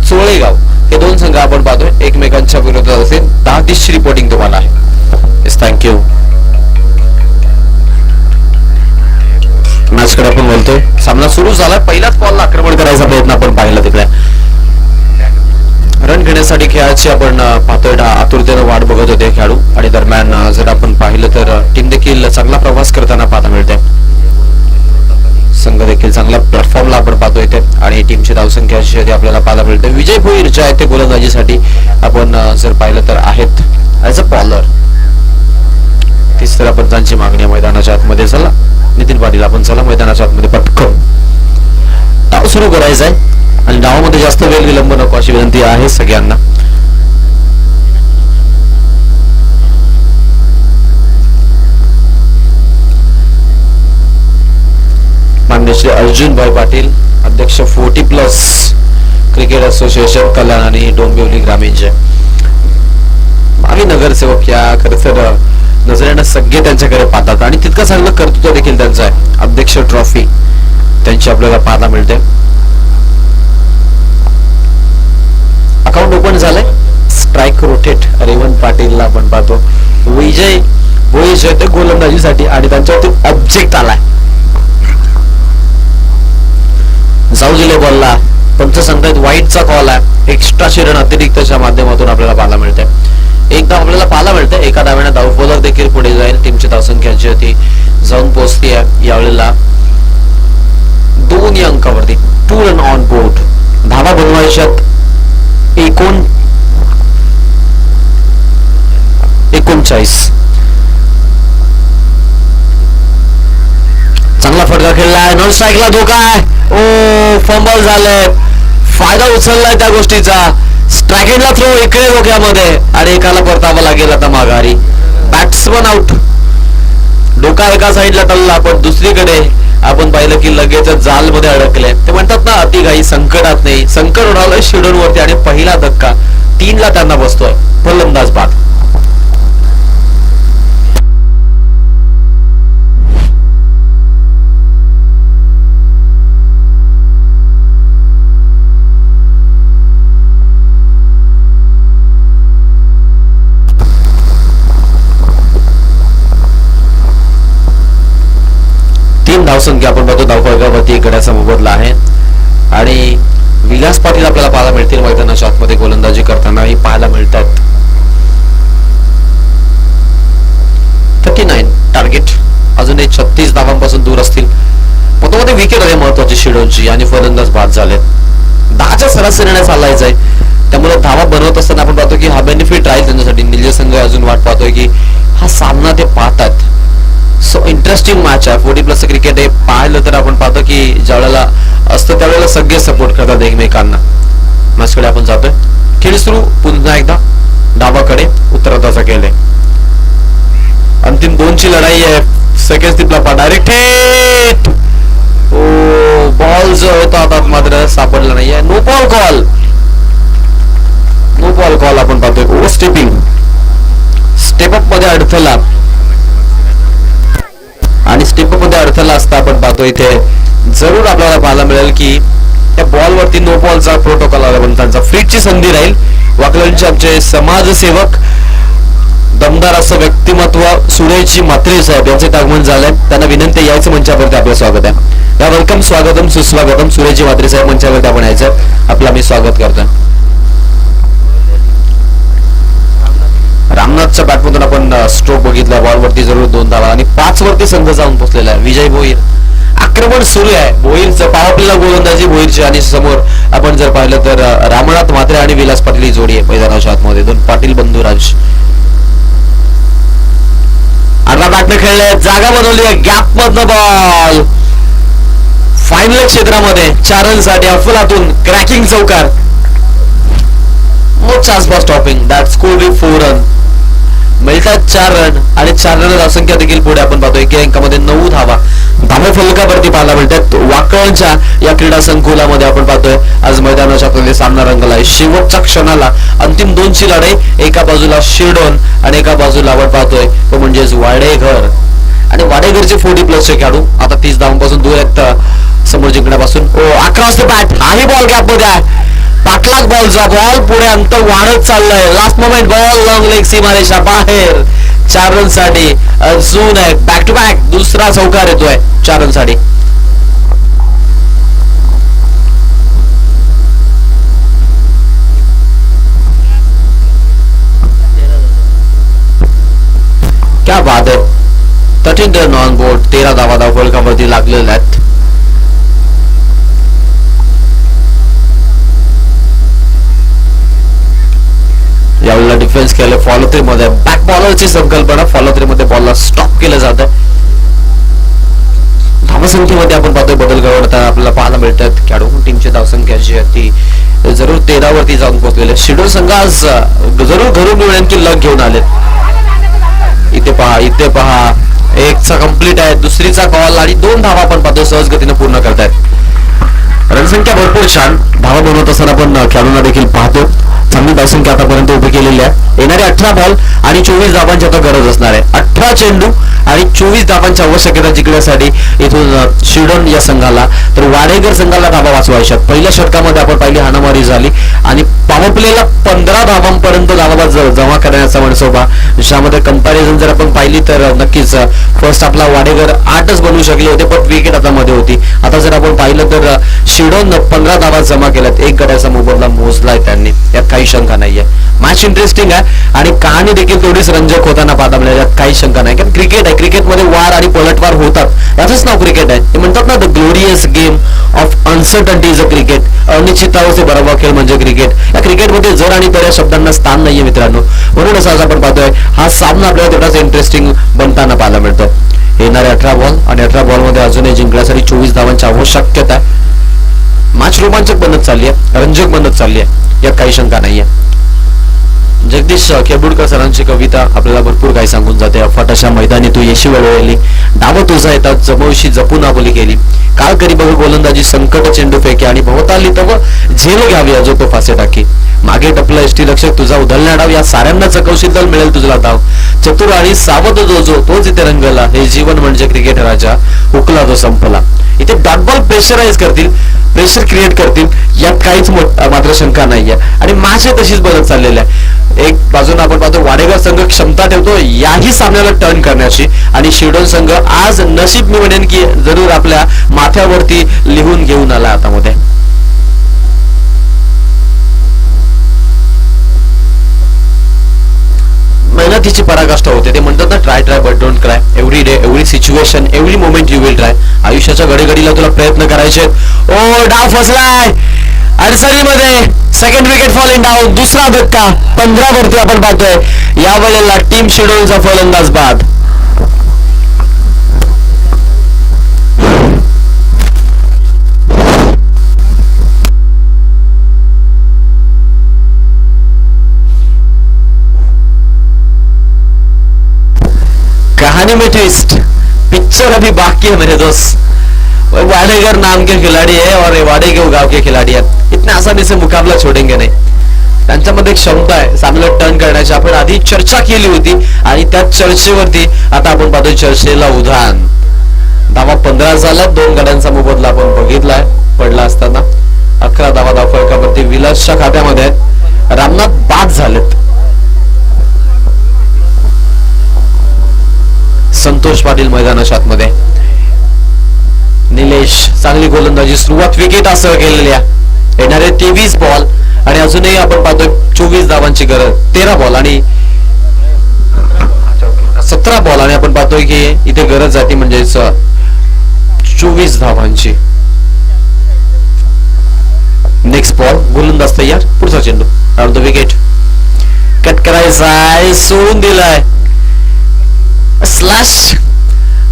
चोळेगाव हे दोन संघ आपण पाहतोय एकमेकांच्या विरोधात असेल. 10:30ची रिपोर्टिंग तुम्हाला आहे. Yes, thank you. मॅच कडे आपण बोलतोय. सामना सुरू झाला. पहिल्याच बॉलला आक्रमण करायचा प्रयत्न आपण पाहिला. तिकडे रन घेण्यासाठी खेळाची आपण पाहतोय आतुरतेनं वाट बघत होते खेळाडू आणि दरम्यान जर आपण पाहिलं तर टीम देखील चांगला प्रवास करताना पाहायला मिळते. संघ देखील चांगला प्लॅटफॉर्मला आपण पाहतोय इथे आणि टीमची धावसंख्या आपल्याला पाहायला मिळते. विजय भोईर जे आहे ते गोलंदाजीसाठी आपण जर पाहिलं तर आहेत ऍज अ बॉलर. तिसऱ्या पंचांची मागणी मैदानाच्या आतमध्ये. चला नितीन पाटील आपण चला मैदानाच्या आतमध्ये पटकन डाव सुरू करायचा आहे आणि डावामध्ये जास्त वेळ विलंब नको अशी विनंती आहे सगळ्यांना. माननीय श्री अर्जुन भाई पाटील अध्यक्ष 40+ क्रिकेट असोसिएशन कल्याण आणि डोंबिवली ग्रामीणचे भावी नगरसेवक या खरं तर नजरेनं सगळे त्यांच्याकडे पाहतात आणि तितकं चांगलं कर्तृत्व देखील त्यांचं आहे. अध्यक्ष ट्रॉफी त्यांची आपल्याला पाहायला मिळते. अकाउंट ओपन झालंय. स्ट्राईक रोटेट रेवंत पाटीलला आपण पाहतो. विजय भोईर जे ते गोलंदाजीसाठी आणि त्यांच्यावरती ऑब्जेक्ट आलाय. जाऊ दिले बॉलला पंच सांगतायत वाईटचा कॉल आहे. एक्स्ट्रा रन अतिरिक्तच्या माध्यमातून आपल्याला पाहायला मिळते. एकदा आपल्याला पाहायला मिळतं एका डाव्याने धावफलक देखील पुढे जाईल. टीमची धावसंख्या जी होती जाऊन पोहोचती आहे यावेळेला 2 या अंकावरती. 2 रन ऑन बोर्ड. धावा बनवायच्यात 39. चांगला फटका खेळलाय. नॉन स्ट्राईकला धोका आहे. ओ फंबल झालंय. फायदा उचललाय त्या गोष्टीचा. स्ट्रायकेटला थ्रो इकडे डोक्यामध्ये आणि एकाला परतावा लागेल आता माघारी. Batsman out. डोका एका साईडला टल्ला पण दुसरीकडे आपण पाहिलं की लगेच जाल मध्ये अडकले. ते म्हणतात ना अति घाई संकटात नाही. संकट उडालंय शिडोन वरती आणि पहिला धक्का 3ला त्यांना बसतोय. फलंदाज बाद. धावसंख्या आपण बघतो धावफलकावरती गड्याचा मोबदला आहे आणि विलास पाटील आपल्याला पाहायला मिळतील मैदानाच्या आतमध्ये गोलंदाजी करतानाही पाहायला मिळतात. 39 टार्गेट. अजूनही 36 धावांपासून दूर असतील. मध्ये विकेट आहे महत्वाची शिडोनची आणि फलंदाज बाद झालेत. 10च्या सरासरीने चाललायचं आहे त्यामुळे धावा बनवत असताना आपण पाहतो की हा बेनिफिट राहील त्यांच्यासाठी. निलय संघ अजून वाट पाहतोय की हा सामना ते पाहतात. सो इंटरेस्टिंग मॅच आहे. 40+ क्रिकेट आहे. पाहिलं तर आपण पाहतो की ज्यावेळेला असतं त्यावेळेला सगळे सपोर्ट करतात एकमेकांना. मॅचकडे आपण जातोय. खेळ सुरू पुन्हा एकदा डावाकडे उत्तरार्धाचा खेळ आहे. अंतिम 2ची लढाई आहे. सेकंड स्टिपला डायरेक्ट हिट. ओ बॉल जो होता आता मात्र सापडला नाहीये. No ball call. No ball call आपण पाहतोय. Over stepping. स्टेप अप मध्ये अडथळा आणि स्टेप मध्ये अडथळा असता आपण पाहतो इथे जरूर आपल्याला पाहायला मिळेल की त्या बॉल वरती नो बॉलचा प्रोटोकॉल आला पण त्यांचा फ्रीची संधी राहील. वाकलनचे आमचे समाजसेवक दमदार असं व्यक्तिमत्व सुरेशजी म्हात्रे साहेब यांचे आगमन झालंय. त्यांना विनंती यायचं मंचावरती आपलं स्वागत आहे. या वेलकम, स्वागतम, सुस्वागतम. सुरेशजी म्हात्रे साहेब मंचावरती आपण यायचं, आपलं आम्ही स्वागत करतोय. रामनाथच्या बॅटमधून आपण स्ट्रोक बघितला, बॉलवरती जरूर 2 धावा आणि 5 वरती संघ जाऊन पोहोचलेला आहे. विजय भोईर, आक्रमण सुरू आहे भोईरचं. पावपलेला गोलंदाजी भोईरची आणि समोर आपण जर पाहिलं तर रामनाथ म्हात्रे आणि विलास पाटील ही जोडी आहे मैदानाच्या आतमध्ये. 2 पाटील बंधुराज आडवा बॅटने खेळले, जागा बनवली आहे, गॅप मधनं बॉल फायनल क्षेत्रामध्ये 4 रनसाठी अफलातून क्रॅकिंग चौकार. No chance for stopping, that score be 4 run. मिळतात 4 रन आणि 4 रन धावसंख्या देखील पुढे आपण पाहतोय की अंकामध्ये 9 धावा धावा फलकावरती पाहायला मिळतात. वाकळच्या या क्रीडा संकुलामध्ये आपण पाहतोय आज मैदानाच्या आतमध्ये सामना रंगला आहे. शेवटच्या क्षणाला अंतिम 2ची लढाई, एका बाजूला शिरडोन आणि एका बाजूला आपण पाहतोय तो म्हणजेच वाडेघर. आणि वाडेघरचे 40+ खेळाडू आता 30 धावांपासून दूर आहेत समोर जिंकण्यापासून. अक्रॉस द बॅट, हाही बॉल गॅप मध्ये आहे. पाटलाच बॉलचा बॉल पुढे अंतर वाढत चाललंय. Last moment ball long leg सीमारेषा बाहेर. 4 रनसाठी अजून आहे बॅक टू बॅक दुसरा चौकार येतोय 4 रनसाठी. क्या बात आहे. 13 रन ऑन बोर्ड, 13 धावा फलकावरती लागलेल्या आहेत. यावेळेला डिफेन्स केलं फॉलो 3 मध्ये. बॅक बॉलरची संकल्पना फॉलो 3 मध्ये बॉलला स्टॉप केलं जात आहे. धावसंख्येमध्ये आपण पाहतोय बदल घडवताना आपल्याला पाहायला मिळतात. खेळाडू टीमची धावसंख्या जी आहे ती जरूर 13 वरती जाऊन पोहोचलेले. शेड्यूल संघ आज जरूर घरून मिळेल की लग घेऊन आले. इथे पहा, इथे पहा, एकचा कंप्लीट आहे, दुसरीचा कॉल आणि 2 धावा आपण पाहतोय सहज गतीने पूर्ण करतायत. रणसंख्या भरपूर छान. धावा बनवत असताना आपण खेळाडूंना देखील पाहतो. चांगली धावसंख्या आतापर्यंत उभी केलेली आहे. येणारे 18 बॉल आणि 24 धावांची आता गरज असणार आहे. 18 चेंडू आणि 24 धावांची आवश्यकता जिंकण्यासाठी इथून शिरडोन या संघाला तर वाडेघर संघाला धावा वाचवायच्या. पहिल्या षटकामध्ये आपण पहिली हाणामारी झाली आणि पावपलेला 15 धावांपर्यंत धावा जमा करण्याचा मनसोबा, ज्यामध्ये कंपॅरिझन जर आपण पाहिली तर नक्कीच फर्स्ट आपला वाडेघर 8च बनवू शकले होते, पण विकेट आता मध्ये होती. आता जर आपण पाहिलं तर शिरडोन 15 धावा जमा केल्यात, 1 गड्याचा मोबदला मोजलाय त्यांनी, यात काही शंका नाहीये. मॅच इंटरेस्टिंग आहे आणि कहाणी देखील थोडीच रंजक होताना पाहता मिळेल, यात काही शंका नाही. कारण क्रिकेट आहे, क्रिकेटमध्ये वार आणि पलटवार होतात, याचंच नाव क्रिकेट आहे. ते म्हणतात ना, the glorious game of uncertainty is a cricket. अनिश्चिततावरचे बरोबर खेळ म्हणजे क्रिकेट. या क्रिकेटमध्ये जर आणि तर या शब्दांना स्थान नाहीये मित्रांनो. म्हणूनच आज आपण पाहतोय हा सामना आपल्याला तेवढाच इंटरेस्टिंग बनताना पाहायला मिळतो. येणारे 18 बॉल आणि 18 बॉलमध्ये अजूनही जिंकण्यासाठी 24 धावांची आवश्यकता आहे. मॅच रोमांचक बनत चालली आहे, रंजक बनत चालली आहे, यात काही शंका नाहीये. जगदीश खेबुडकर सरांची कविता आपल्याला भरपूर काही सांगून जाते. अफाट अशा मैदानी तू येशी वेळवेळली, डाव तुझा येतात जमवशी जपून आबोली केली. काळ करी बघ गोलंदाजी संकट चेंडू फेके आणि भवताली तव झेल घ्यावी अजो तो फासे टाकी. मागे टपलं यष्टीरक्षक तुझा उधळण्या डाव, या साऱ्यांना चकवशील तर मिळेल तुझला धाव. चतुर आणि सावध जो तोच इथे रंगला, हे जीवन म्हणजे क्रिकेट राजा, हुकला तो संपला. इथे डॉट बॉल प्रेशराईज करतील, प्रेशर क्रिएट करतील, यात काहीच मात्र शंका नाहीये. आणि मॅच तशीच बनत चाललेली आहे. एक बाजूने आपण पाहतो वाडेघर संघ क्षमता ठेवतो याही सामन्याला टर्न करण्याची, आणि शिरडोन संघ आज नशीब मी म्हणेन की जरूर आपल्या माथ्यावरती लिहून घेऊन आला हातामध्ये. मेहनतीची पराकाष्ठा होते. ते म्हणतात ना, try try but don't cry. Every day, every situation, every moment you will try. आयुष्याच्या घडीघडीला तुला प्रयत्न करायचे. ओ डाव फसलाय अडचणीमध्ये. सेकंड विकेट फॉलिंग डाऊन, दुसरा धक्का 15 वरती आपण पाहतोय. यावेळेला टीम शिरडोनचा फलंदाज बाद. कहानी में ट्विस्ट, पिक्चर अभी बाकी है मेरे दोस्त. वाडेघर नाम के खिलाड़ी है और वाडेघर गांव के खिलाड़ी है. इतने आसानी से मुकाबला छोडेंगे नहीं. त्यांच्यामध्ये क्षमता आहे सामन्याला टर्न करण्याची. आपण आधी चर्चा केली होती आणि त्या चर्चेवरती आता आपण पाहतोय चर्चेला उधाण. धावा 15 झाला, 2 गड्यांचा मोबदला आपण बघितलाय पडला असताना. 11 धावा फलकावरती विलासच्या खात्यामध्ये रामनाथ बाद झालेत. संतोष पाटील मैदानाच्या आतमध्ये. निलेश चांगली गोलंदाजी सुरुवात विकेटासह केलेली आहे. येणारे 23 बॉल आणि अजूनही आपण पाहतोय 24 धावांची गरज. 13 बॉल आणि 17 बॉल आणि आपण पाहतोय की इथे गरज जाते म्हणजेच 24 धावांची. नेक्स्ट बॉल गोलंदाज तयार. पुढचा चेंडू राऊंड द विकेट. कट करायचा आहे, सोडून दिलाय स्लॅश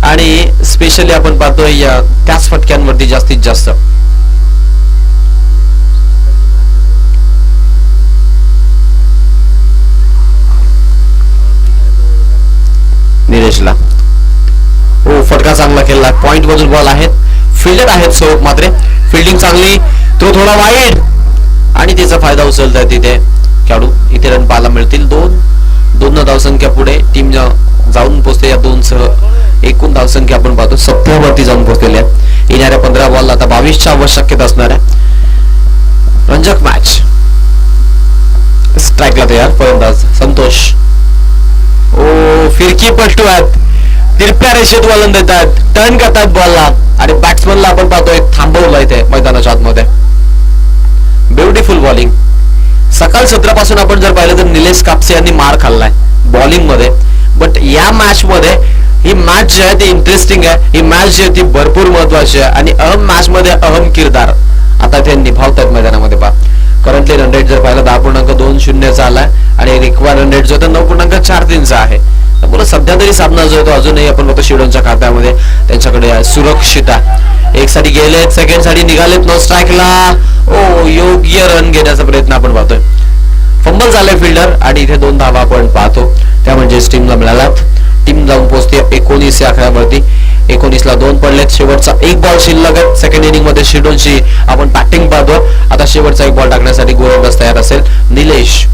आणि स्पेशली आपण पाहतोय त्याच फटक्यांवरती जास्तीत जास्त निलेशला. हो फटका चांगला केला. पॉइंट मधून बॉल आहेत. फिल्डर आहेत सोबत मात्र फिल्डिंग चांगली. तो थोडा वाईड आणि त्याचा फायदा उचलताय तिथे खेळाडू. इथे रन पाहायला मिळतील. दोन धावसंख्या पुढे टीम जाऊन पोहोचते. या 2 सह एकूण धावसंख्या आपण पाहतो 70 वरती जाऊन पोहोचलेल्या. येणाऱ्या 15 बॉलला आता 22च्या आवश्यकता असणार आहे. रंजक मॅच. स्ट्राईकला तयार फलंदाज संतोष. ओ फिरकी पट्टू आहेत. तिरप्या रेषेत वळण देतात. टर्न करतात बॉलला आणि बॅट्समनला आपण पाहतोय थांबवलं इथे मैदानाच्या आतमध्ये. Beautiful bowling. सकाळ सत्रापासून आपण जर पाहिलं तर निलेश कापसे यांनी मार खाल्लाय बॉलिंग मध्ये. बट या मॅच मध्ये ही मॅच जी आहे ती इंटरेस्टिंग आहे. ही मॅच जी आहे ती भरपूर महत्वाची आहे आणि अहम मॅच मध्ये अहम किरदार आता ते निभावतात मैदानामध्ये. पहा करंटली रन रेट जर पाहिलं 10.20 आलाय आणि रिक्वायर्ड रन रेट जो 9.43 आहे. त्यामुळे सध्या तरी सामना जो आहे तो अजूनही आपण बघतो शिडोनच्या खात्यामध्ये त्यांच्याकडे सुरक्षित आहे. एक साठी गेलेत, सेकंड साठी निघालेत. नो स्ट्राईकला ओ योग्य रन घेण्याचा प्रयत्न आपण पाहतोय. फंबल झालाय फिल्डर आणि इथे 2 धावा आपण पाहतो त्या म्हणजे टीमला मिळालात. टीम जाऊन पोहोचते 19 या आकड्यावरती. 19ला 2 पडलेत. शेवटचा 1 बॉल शिल्लक आहे. सेकंड इनिंग मध्ये शिडोनची आपण बॅटिंग पाहतो. आता शेवटचा 1 बॉल टाकण्यासाठी गोलंदाज तयार असेल निलेश.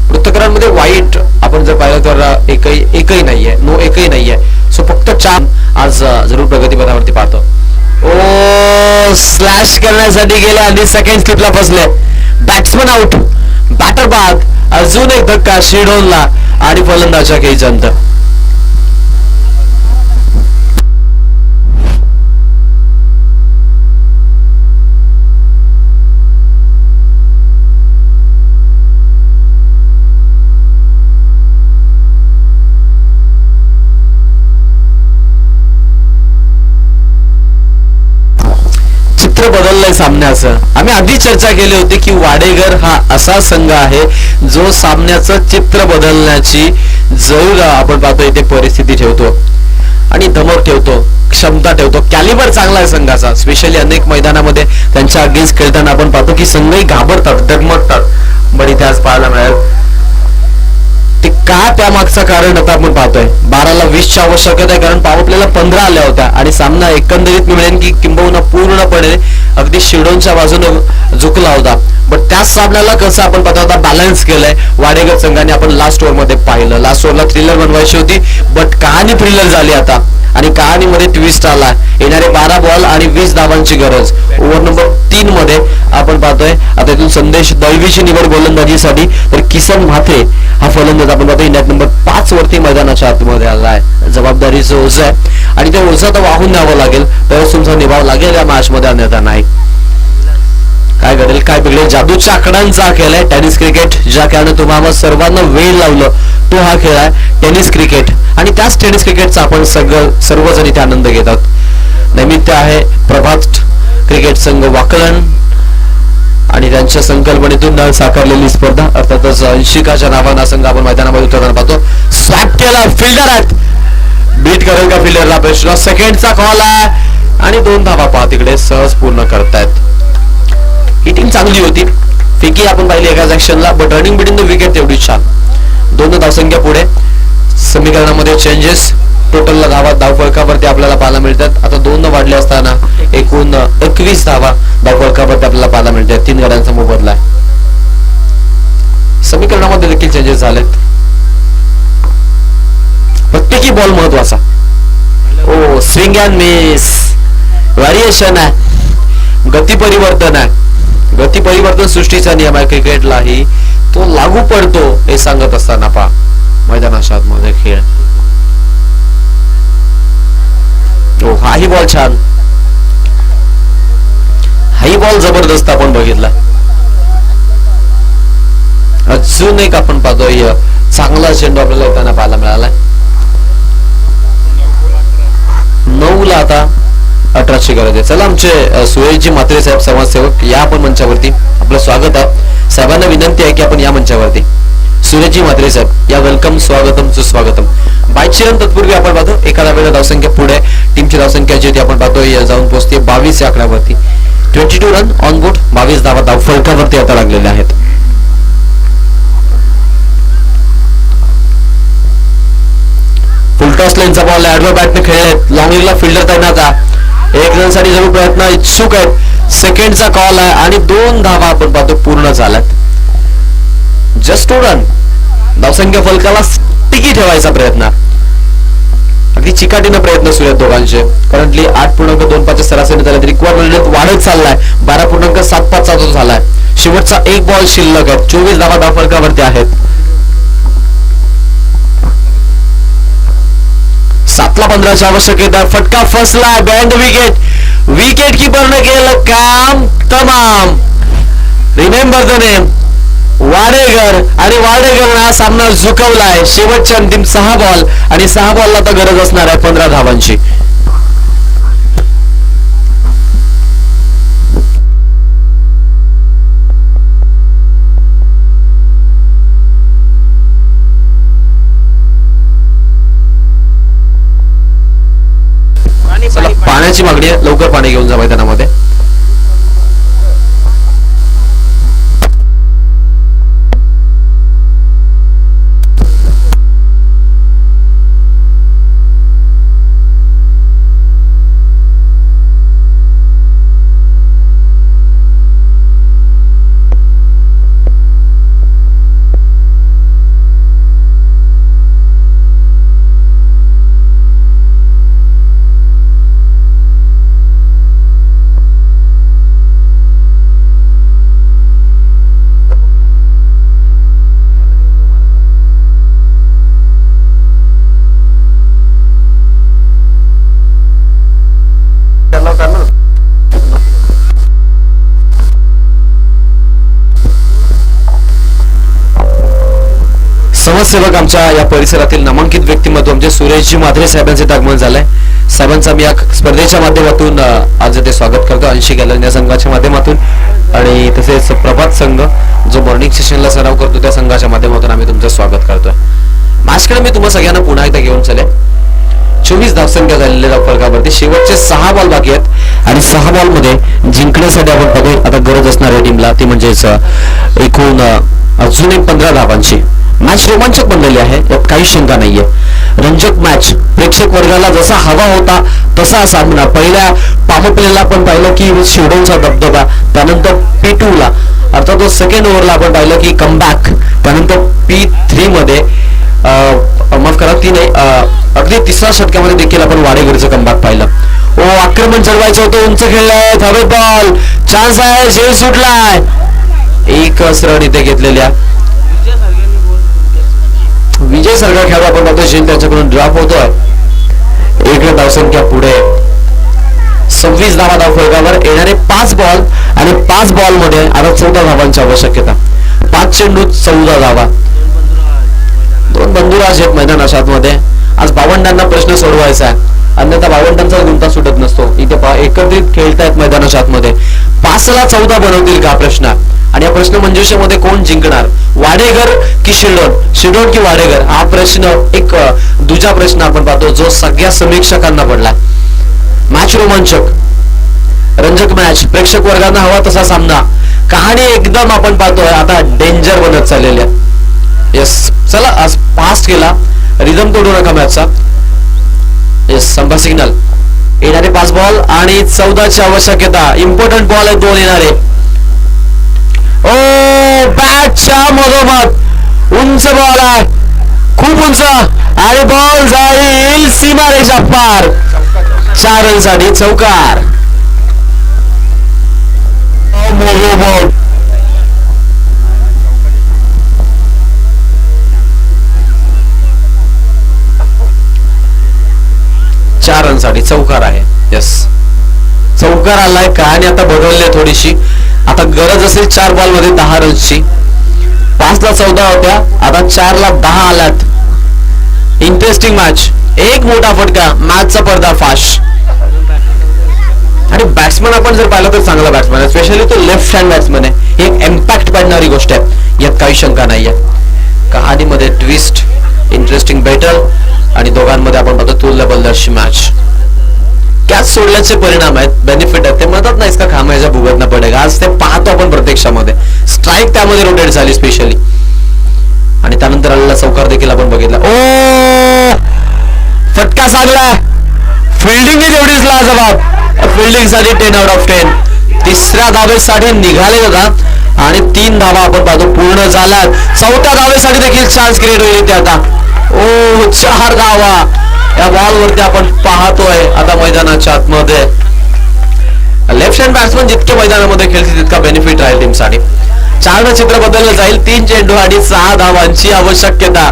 पृथ्वीकरांमध्ये वाईट आपण जर पाहिलं तर एकही नाहीये. नो एकही नाहीये. सो फक्त 4 आज जरूर प्रगतीपथावरती पाहतो. ओ स्लॅश करण्यासाठी गेले आणि सेकंड स्लिपला फसले. Batsman out. बॅटर बाद. अजून एक धक्का शिडोनला आणि फलंदाजच्या खेळीचं अंतर. बदललंय सामन्याचं. आम्ही आधी चर्चा केली होती की वाडेगर हा असा संघ आहे जो सामन्याचं चित्र बदलण्याची जरूर आपण पाहतो इथे परिस्थिती ठेवतो आणि धमक ठेवतो, क्षमता ठेवतो. कॅलिबर चांगला आहे संघाचा. स्पेशली अनेक मैदानामध्ये त्यांच्या अगेन्स्ट खेळताना आपण पाहतो की संघही घाबरतात, डगमगतात. बट इथे आज पाहायला मिळेल ते का त्यामागचं कारण आता आपण पाहतोय. 12ला 20ची आवश्यकता आहे कारण पॉवर प्लेला 15 आल्या होत्या आणि सामना एकंदरीत मी म्हणेन की किंबहुना पूर्णपणे अगदी शिडोनच्या बाजूने झुकला होता. बट त्याच सामन्याला कसं आपण पाहतो आता बॅलन्स केलंय वाडेगर संघाने. आपण लास्ट ओव्हर मध्ये पाहिलं लास्ट ओव्हरला थ्रिलर बनवायची होती बट कहाणी थ्रिलर झाली आता आणि कहाणीमध्ये ट्विस्ट आला. येणारे 12 बॉल आणि 20 धावांची गरज. ओव्हर नंबर 3 मध्ये आपण पाहतोय आता इथून संदेश दळवीची निवड गोलंदाजीसाठी तर किसन म्हात्रे हा फलंदाज आपण पाहतो इंडियात नंबर 5 वरती मैदानाच्या आतमध्ये आलाय. जबाबदारीचं ओझं आहे आणि ते ओझं तर वाहून न्यावं लागेल तरच तुमचा निभाव लागेल या मॅच मध्ये, अन्यथा नाही. काय घडेल काय बिघडेल. जादूच्या आकड्यांचा खेळ आहे टेनिस क्रिकेट. ज्या खेळाने तुम्हाला सर्वांना वेळ लावलं तो हा खेळ आहे टेनिस क्रिकेट आणि त्याच टेनिस क्रिकेटचा आपण सर्वजण इथे आनंद घेतात. नैमित्य आहे प्रभात क्रिकेट संघ वाकलन आणि त्यांच्या संकल्पनेतून साकारलेली स्पर्धा. अर्थातच अंशिकाच्या नावानं संघ आपण मैदानामध्ये उतरताना पाहतो. स्वॅप केला. फिल्डर आहेत. बीट करेल का फिल्डरला प्रश्न. सेकंडचा कॉल आहे आणि 2 धावा पहा तिकडे सहज पूर्ण करतायत. हिटिंग चांगली होती. फिकी आपण पाहिली एका सेक्शनला but running between the wicket तेवढी छान. 2 धावसंख्या पुढे. समीकरणामध्ये चेंजेस. टोटल धावफलकावरती आपल्याला पाहायला मिळतात. आता 2 वाढले असताना एकूण 21 धावा धावफलकावरती आपल्याला पाहायला मिळतात. 3 गड्यांचा मोबदला आहे. समीकरणामध्ये देखील चेंजेस झालेत. प्रत्येकी बॉल महत्वाचा. ओ स्विंग अँड मिस. व्हॅरिएशन आहे. गती परिवर्तन आहे. गती परिवर्तन सृष्टीचा नियम आहे क्रिकेटलाही तो लागू पडतो हे सांगत असताना पहा मैदानाच्या आतमध्ये खेळ. हाही बॉल छान, हाही बॉल जबरदस्त आपण बघितला. अजून एक आपण पाहतोय चांगला चेंडू आपल्याला येताना पाहायला मिळाला. 9ला आता 18ची गरज आहे. चला आमचे सुरेशजी म्हात्रे साहेब समाजसेवक या आपण मंचावरती, आपलं स्वागत आहे. साहेबांना विनंती आहे की आपण या मंचावरती. सुरेशजी म्हात्रे साहेब या वेलकम, स्वागतम सुस्वागतम. बाईकची रन तत्पूर्वी आपण पाहतो एखाद्या वेळेला धावसंख्या पुढे टीमची धावसंख्या जी आपण पाहतो जाऊन पोहोचते 22 या आकड्यावरती. 22 रन ऑन बोर्ड, 22 धावा धाव फलकावरती आता लागलेल्या आहेत. फुलटॉस लेनचा बॉल ऍडवर बॅटने खेळलेत. लॉंग फिल्डर तैनात आहे. 1 रन साठी जरूर प्रयत्न इच्छुक आहेत. सेकंडचा कॉल आहे आणि 2 धावा आपण पाहतो पूर्ण झाल्यात. जस्ट 2 रन, धावसंख्या फलकाला टिकी ठेवायचा प्रयत्न, अगदी चिकाटीनं प्रयत्न सुरू आहेत दोघांचे. करंटली 8.25 सरासरी झाले, रिक्वायरमेंट वाढत चाललाय. 12.75 जो झालाय. शेवटचा 1 बॉल शिल्लक आहे. 24 धावा धाव फलकावरती आहेत. 7ला 15ची आवश्यकता. फटका फसला, बँड विकेट. विकेट कीपरने केलं काम तमाम. रिमेंबर द नेम वाडेकर, आणि वाडेकरने हा सामना झुकवलाय. शेवटचे अंतिम 6 बॉल आणि 6 बॉलला तर गरज असणार आहे 15 धावांची. चला पाण्याची मागणी आहे, लवकर पाणी घेऊन जा मैदानामध्ये. समाजसेवक आमच्या या परिसरातील नामांकित व्यक्तिमत्व आमचे सुरेशजी म्हात्रे साहेबांचे आगमन झालंय. साहेबांचा मी या स्पर्धेच्या माध्यमातून आज ते स्वागत करतो. 80 गॅलरी या संघाच्या माध्यमातून आणि तसेच प्रभात संघ जो मॉर्निंग सेशनला सराव करतो त्या संघाच्या माध्यमातून आम्ही तुमचं स्वागत करतोय. मॅचकडे मी तुम्हा सगळ्यांना पुन्हा एकदा घेऊन चले. 24 धावसंख्या झालेल्या धावफलकावरती शेवटचे 6 बॉल बाकी आहेत आणि 6 बॉल मध्ये जिंकण्यासाठी आपण बघू आता गरज असणाऱ्या टीमला ती म्हणजेच एकूण अजून एक 15 धावांची. मॅच रोमांचक बनलेली आहे, यात काही शंका नाहीये. रंजक मॅच, प्रेक्षक वर्गाला जसा हवा होता तसा सामना. पहिल्या पामपलेला आपण पाहिलं की शिवडोनचा दबदबा, त्यानंतर P2 ला अर्थात सेकंड ओव्हरला आपण पाहिलं की कमबॅक, त्यानंतर P3 मध्ये माफ करा 3 अगदी 3ऱ्या षटकामध्ये देखील आपण वाडेकरचं कमबॅक पाहिलं. आक्रमण चढवायचं होतं, उंच खेळलाय, हवे बॉल, चान्स आहे, झेल सुटलाय. 1 रन इथे घेतलेल्या विजय सारखा खेळाडू आपण बघतो झेल त्याच्याकडून ड्रॉप होतोय. 1 धावसंख्या पुढे. 26 धावा धाव फलकावर. येणारे 5 बॉल आणि 5 बॉल मध्ये आता 14 धावांची आवश्यकता. 5 चेंडूत 14 धावा. 2 बंधुराज आहेत मैदानाच्या आतमध्ये. आज भावंडांना प्रश्न सोडवायचा आहे, अन्यथा भावंडांचा गुंता सुटत नसतो. इथे एकत्रित खेळतायत मैदानाच्या आतमध्ये. 5ला 14 बनवतील का प्रश्न, आणि या प्रश्न मंजुषेमध्ये कोण जिंकणार, वाडेकर की शिरडोन, शिरडोन की वाडेकर, हा प्रश्न एक दुजा प्रश्न आपण पाहतो जो सगळ्या समीक्षकांना पडला. मॅच रोमांचक, रंजक मॅच, प्रेक्षक वर्गांना हवा तसा सामना. कहाणी एकदम आपण पाहतोय आता डेंजर बनत चाललेली आहे. येस, चला आज फास्ट केला, रिदम तोडू नका मॅचचा. येस, संभा सिग्नल. येणारे 5 बॉल आणि 14ची आवश्यकता. इम्पॉर्टंट बॉल आहे 2 येणारे. ओ बॅटच्या मधोमध उंच बॉल आहे, खूप उंच, आणि बॉल जाईल सीमारेषा पार. 4 रनसाठी चौकार. 4 रनसाठी चौकार आहे. यस, चौकार आलाय. कहाणी आता बदलली थोडीशी. आता गरज असेल 4 बॉल मध्ये 10 रन्सची. 5 ला 14 होत्या, आता 4 ला 10 आल्यात. Interesting match. एक मोठा फटका, मॅचचा पर्दाफाश. आणि बॅट्समन आपण जर पाहिलं तर चांगला बॅट्समन आहे, स्पेशली तो लेफ्ट हँड बॅट्समन आहे. ही एक इम्पॅक्ट पडणारी गोष्ट आहे, यात काही शंका नाहीये. कहाणीमध्ये ट्विस्ट, इंटरेस्टिंग बॅटल आणि दोघांमध्ये आपण पाहतो तुल्य बल्लरची मॅच. कॅच सोडल्याचे परिणाम आहेत, बेनिफिट आहेत. ते म्हणतात ना, इसका खामायचा भुगतना पडेगा. आज ते पाहतो आपण प्रत्यक्षामध्ये. स्ट्राईक त्यामध्ये रोटेट झाली स्पेशली, आणि त्यानंतर आलेला चौकार देखील आपण बघितला. ओ, फटका चांगला. फिल्डिंग तेवढीच लाजवाब. फिल्डिंग साठी 10 आउट ऑफ 10. तिसऱ्या धावेसाठी निघाले होता आणि 3 धावा आपण पाहतो पूर्ण झाल्यात. 4थ्या धावेसाठी देखील चान्स क्रिएट होईल इथे आता. ओ, 4 धावा या बॉल वरती आपण पाहतोय आता मैदानाच्या आतमध्ये. लेफ्ट हँड बॅट्समन जितके मैदानामध्ये खेळतील तितका बेनिफिट राहील टीमसाठी. 4 चित्र बदललं जाईल. 3 चेंडू आणि 6 धावांची आवश्यकता.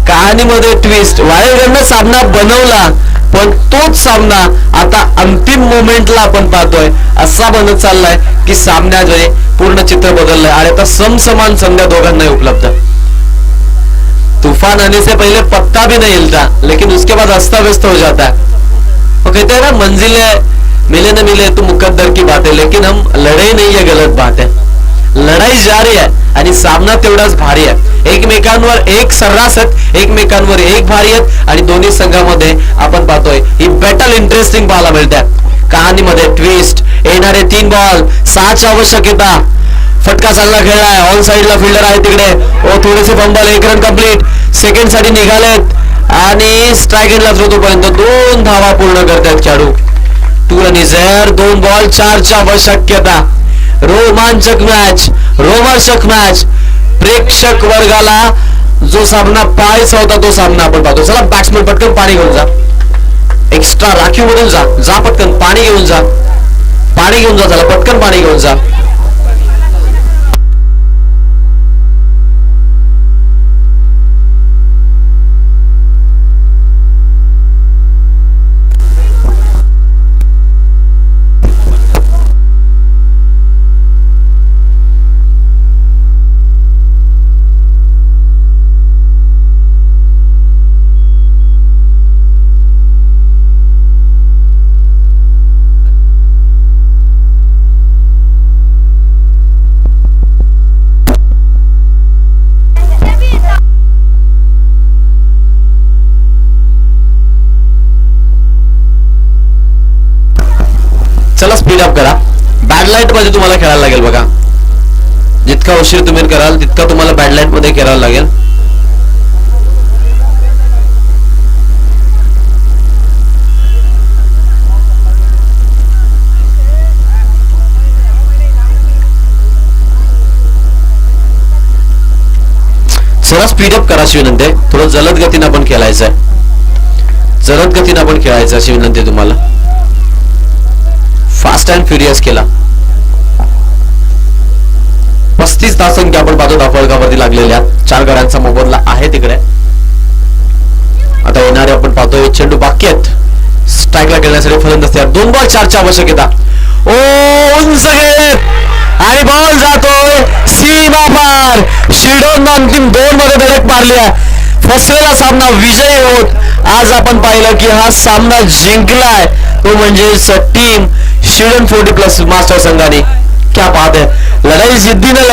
कहाणीमध्ये ट्विस्ट. वाईल्डनं सामना बनवला, पण तोच सामना आता अंतिम मोमेंटला आपण पाहतोय असा बनत चाललाय की सामन्यामध्ये पूर्ण चित्र बदललंय आणि आता समसमान संध्या दोघांनाही उपलब्ध. तूफान आने से पहले पत्ता भी नहीं हिलता, लेकिन उसके बाद अस्त व्यस्त हो जाता है. वो कहते हैं ना, मंजिलें मिले न मिले तो मुकद्दर की बात है, लेकिन हम लड़े नहीं, ये गलत बात है. लढाई जारी आहे आणि सामना तेवढाच भारी आहे. एकमेकांवर एक सर्रास आहेत, एकमेकांवर एक भारी आहेत आणि दोन्ही संघामध्ये आपण पाहतोय ही बॅटल इंटरेस्टिंग पाहायला मिळते. कहाणीमध्ये ट्विस्ट. येणारे 3 बॉल 6ची आवश्यकता. फटका चांगला खेळलाय. ऑन साइडला फिल्डर आहे तिकडे. ओ, थोडेसे फंबल. 1 run complete. सेकंड साठी निघालेत आणि स्ट्राईक एंडला तोपर्यंत 2 धावा पूर्ण करतात खेळाडू. 2 रन इज एअर. 2 बॉल 4ची आवश्यकता. रोमांचक मॅच, रोमांचक मॅच. प्रेक्षक वर्गाला जो सामना पाहायचा होता तो सामना आपण पाहतो. चला बॅट्समन पटकन पाणी घेऊन जा. एक्स्ट्रा राखीव मधून जा पटकन पाणी घेऊन जा. पाणी घेऊन जा. चला पटकन पाणी घेऊन जा. चला स्पीड अप करा. बॅड लाईट मध्ये तुम्हाला खेळायला लागेल बघा. जितका उशीर तुम्ही कराल तितका तुम्हाला बॅड लाईट मध्ये खेळायला लागेल. चला स्पीड अप करा अशी विनंती. थोडं जलद गतीने आपण खेळायचंय. जलद गतीने आपण खेळायचं अशी विनंती तुम्हाला. फास्ट अँड फ्युरियस केला. 35 धावसंख्या आपण पाहतो धावफलकावरती लागलेल्या. 4 गड्यांचा मोबदला आहे तिकडे. आता येणारे आपण पाहतोय चेंडू बाकी आहेत. स्ट्राईकला खेळण्यासाठी फलंदाज तयार. 2 बॉल 4ची आवश्यकता. ओ, उंच खेळत आणि बॉल जातोय सीमा पार. शिडोन अंतिम 2 मध्ये धडक मारली आहे. फसलेला सामना विजयी होत आज आपण पाहिलं की हा सामना जिंकलाय तो म्हणजे टीम शिडन 40+ मास्टर संघाने. क्या बात है. लढाई जिद्दीने